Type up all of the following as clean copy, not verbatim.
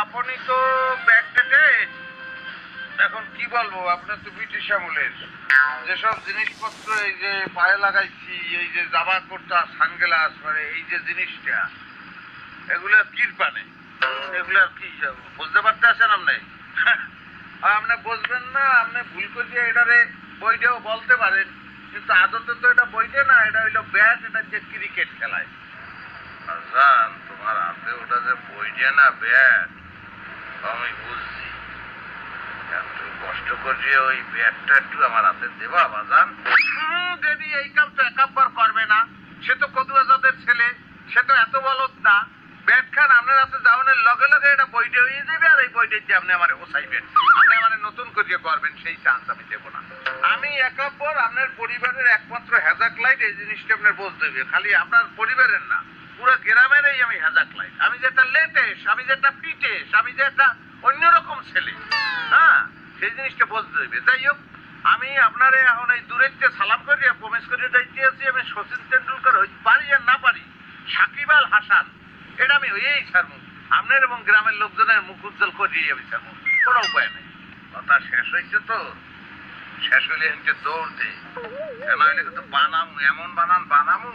আপনি তো ব্যাকডেটে এখন কি বলবো, আপনার তো ব্রিটিশ আমলের যেসব জিনিসপত্র এই যে পায়ে লাগাইছি, এই যে জামা কোটটা সানগ্লাস, মানে এই যে জিনিসটা, এগুলা কিরপানে, এগুলা কি বুঝতে পারতেছেন আপনি? আপনি বুঝবেন না, আপনি ভুল করিয়ে এটারে বইটাও বলতে পারেন, কিন্তু আদতে তো এটা বইটে না, এটা হইলো ব্যাট, এটা যে ক্রিকেট খেলায়। বাজান, তোমার হাতে ওটা যে বইটে না ব্যাট, আমি বুঝছি। একটু কষ্ট করিয়ে ওই ব্যাটটা একটু আমার হাতে দেবা বাজান। যদি এই কাম তো একাব্বার করবে না, সে তো কদুয়াজাদের ছেলে, সে তো এত বলদ না। ব্যাট খান আপনার হাতে যাওয়ানোর লগে লগে এটা বইটে হয়ে যাবে, আর এই বইটে যে আপনি আমার ওসাইবেন, আপনি আমার নতুন করিয়ে করবেন, সেই চান্স আমি দেবো না। আমি একাব্বর আপনার পরিবারের একমাত্র হেজাক লাইট, এই জিনিসটা আপনার বুঝতে হবে। খালি আপনার পরিবারের না, পুরো গ্রামেরই আমি হেজাক লাইট। আমি যে একটা লেটেস্ট, আমি যে একটা পিটেশ, আমি যে একটা অন্যরকম ছেলে, হ্যাঁ, সেই জিনিসটা বুঝতে হবে। যাই হোক, আমি আপনারে এখন এই দূরের সালাম করিয়া প্রমেশ করিয়ে যাইতে আছি, আমি সচিন তেন্ডুলকর হই পারি আর না পারি, সাকিব আল হাসান, এটা আমি হয়েই ছাড়বো। আপনার এবং গ্রামের লোকজনের মুখ উজ্জ্বল করিয়ে আমি ছাড়বো, কোনো উপায় নেই। কথা শেষ হয়েছে তো, শেষ হইলে এনকে দৌড় দে, কেন হইলে কিন্তু বানামু, এমন বানান বানামু,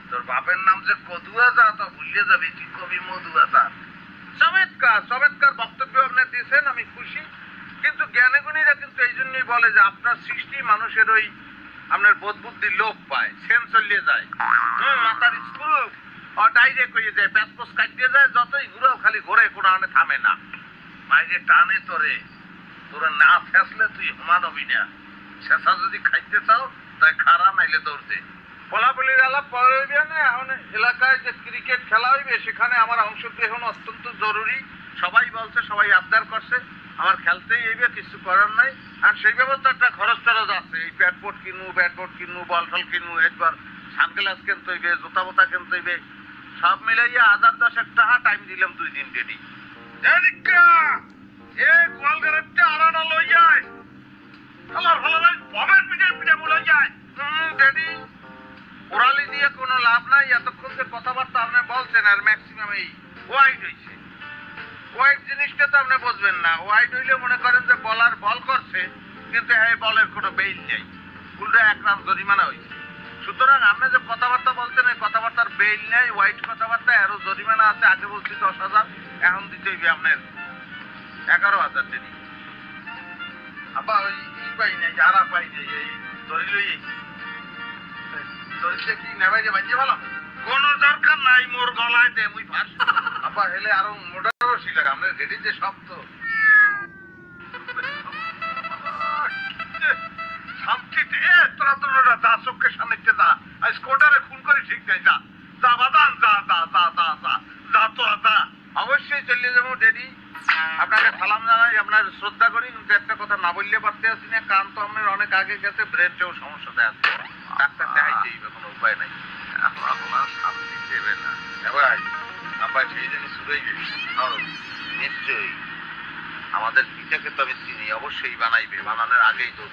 তোর বাপের নাম যে কদুয়াজা তা ভুলিয়ে যাবি, তুই কবি মধুয়াজা। চমৎকার চমৎকার বক্তব্য আপনি দিয়েছেন, আমি খুশি। কিন্তু জ্ঞানী গুণীরা কিন্তু এই জন্যই বলে যে আপনার সৃষ্টি মানুষের ওই আপনার বোধ বুদ্ধি লোপ পায়, সেন চলিয়ে যায়, মাথার স্ক্রু ডাইরেক্ট হয়ে যায়, প্যাসপোস কাটিয়ে যায়, যতই ঘুরেও খালি ঘোরে, কোনো আনে থামে না। মাইরে টানে তোরে, তোরা না ফেসলে তুই হুমান হবি না। শেষা যদি খাইতে চাও তাই খারা, নাইলে দৌড়তে। বলাবলির আলাপ পরে হইবে না। এখন এলাকায় যে ক্রিকেট খেলা হইবে, সেখানে আমার অংশগ্রহণ অত্যন্ত জরুরি। সবাই বলছে, সবাই আবদার করছে, আমার খেলতেই হইবে, কিছু করার নাই। আর সেই ব্যবস্থা একটা খরচ টরচ আছে, এই ব্যাটবোর্ড কিনবো, ব্যাটবোর্ড কিনবো, বল টল কিনবো, একবার সানগ্লাস কিনতে হইবে, জুতা বোতা কিনতে হইবে, সব মিলাইয়া 1010 টাকা টাইম দিলাম, 2 দিন রেডি। গোয়ালঘরেরটা আড়াটা লই যায়, আমার ভালো ভাই ববের পিঠে পিঠে বলে যায়। ড্যাডি, ওরালি দিয়ে কোনো লাভ নাই। এতক্ষণ যে কথাবার্তা আপনি বলছেন, আর ম্যাক্সিমাম এই ওয়াইড হয়েছে। ওয়াইড জিনিসটা তো আপনি বুঝবেন না। ওয়াইড হইলে মনে করেন যে বলার বল করছে, কিন্তু এই বলের কোনো বেইল নেই, উল্টো 1 রান জরিমানা হয়েছে। সুতরাং আপনি যে কথাবার্তা বলছেন, এই কথাবার্তার বেইল নেই, ওয়াইড কথাবার্তা, আরো জরিমানা আছে। আগে বলছি 10,000, এখন দিতে হইবে আপনার 11,000 ডেডি। আবার ওই পাই নাই, যারা পাই নাই, এই ধরি লই ধরিতে কি নেবাই যে বাঁচিয়ে ভালো, কোনো দরকার নাই, মোর গলায় দে, মুই ফাঁস। আবার হেলে আরো মোটা রশি লাগে, আপনার রেডি যে শক্ত। শান্তিতে তোরা তোরা দা, চোখের সামনে যা, আজ কোটারে খুন করে ঠিক নাই, যা যা বাদান, যা যা যা যা যা যা, তোরা যা। অবশ্যই চলে যাবো ডেডি, আপনাকে সালাম জানাই, আপনার শ্রদ্ধা করি, কিন্তু একটা কথা না বললে পারতে আসি না, কান তো আপনার অনেক আগে গেছে, ব্রেনটাও সমস্যাতে আছে, ডাক্তার দেখাইতে হইবে, কোনো উপায় নাই। আপনার শান্তি দেবে না ভাই, আপনার সেই জিনিস শুরুই গেছে। নিশ্চয়ই আমাদের পিঠাকে তো আমি চিনি, অবশ্যই বানাইবে, বানানোর আগেই তো।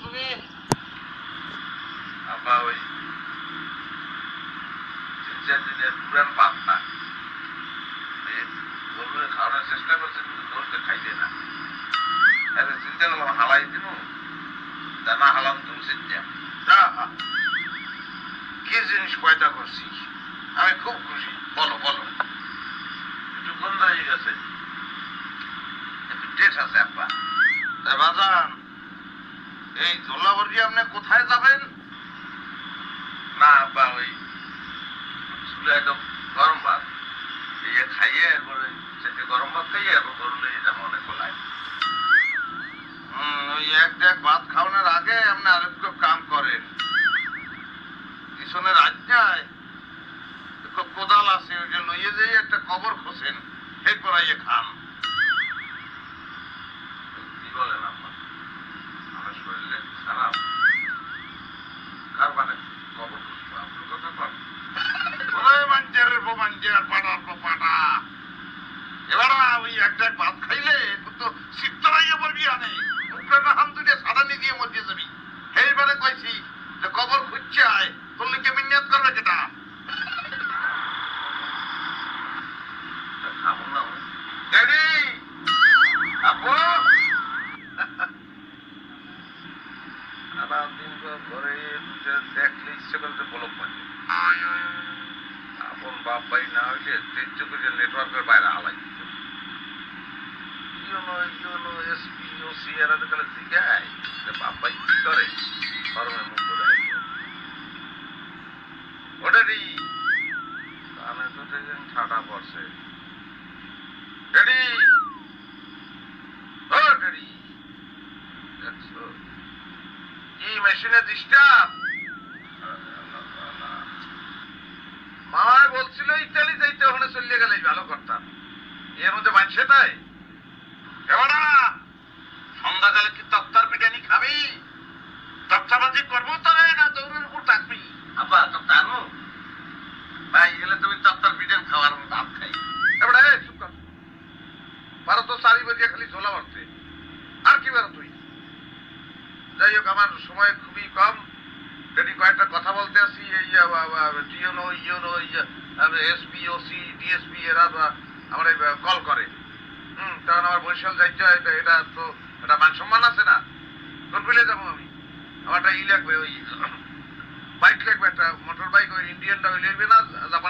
তুমি আবা ওই পুরান বার্তা করে খাওয়ানোর চেষ্টা করছে, কিন্তু দোষটা খাইছে না। চিন্তা করলাম হালাই দিন, না হালাম তো উচিত কি জিনিস পয়দা করছি, আমি খুব খুশি। বলো বলো, একটু বন্ধ হয়ে গেছে, একটু টেস্ট আছে আব্বা। বাজান, এই দোলাবর্গি আপনি কোথায় যাবেন? না আব্বা, ওই চুলে একদম গরম ভাত এই খাইয়ে, এরপরে সেটা গরম ভাত খাইয়ে এরপর গরুলে যাবো অনেক গোলায়। ওই এক দেখ ভাত খাওয়ানোর আগে আপনি আরেকটু কাম করেন, পিছনের আজ্ঞায় কোদাল আছে, ওই যে লইয়ে যেয়ে একটা কবর খোঁজেন, সেই করাইয়ে খান। কি বলেন আপনার? আমার শরীরে খারাপ, কার মানে কবর খুঁজবো? আপনার কথা কর। এবার ওই এক দেখ ভাত খাইলে তো শীতলাইয়ে বলবি, আনে মুখটা হাম দুটো সাদানি দিয়ে মরিয়ে যাবি। এইবারে কইছি যে কবর খুঁজছে আয়, তোর লিখে মিনিয়াত করবে কেটা? দেখলে ইচ্ছে করে বলক পাচ্ছে, আপন বাপ ভাই না হইলে তেজ্য করে নেটওয়ার্কের বাইরে হালাই দিত। ইউনো এসপি ওসি এরা তো কালে জিগায় বাপ ভাই কি করে, গরমে মুখ করে ওটারি কানে তো দেখেন ঠাডা পড়ছে। ড্যাডি, ও ড্যাডি, দেখছো কি মেশিনে ডিস্টার্ব? মামায় বলছিল ইতালি যাইতে, ওখানে চলে গেলে ভালো করতাম। এর মধ্যে মানছে তাই এবার সন্ধ্যাকালে কি তক্তার বিরিয়ানি খাবি? তক্তাবাজি করবো তোরে, না দৌড়ের উপর থাকবি? আব্বা তো জানো ভাই, গেলে তুমি তক্তার বিরিয়ানি খাওয়ার ভাত খাই। এবার চুপ কর, বারো তো 4 বাজে খালি ঝোলা মারতে, আর কি বেরো তুই। যাই হোক, আমার সময় খুবই কম, যদি কয়েকটা কথা বলতে আসি। এই এসপি ওসি ডিএসপি এরা আমার কল করে, কারণ আমার বরিশাল যাইতে হয়, এটা তো একটা মান সম্মান আছে না। কোন বিলে যাবো আমি? আমার একটা ই লাগবে, ওই বাইক লাগবে, একটা মোটর বাইক, ওই ইন্ডিয়ানটা ওই লাগবে না, জাপান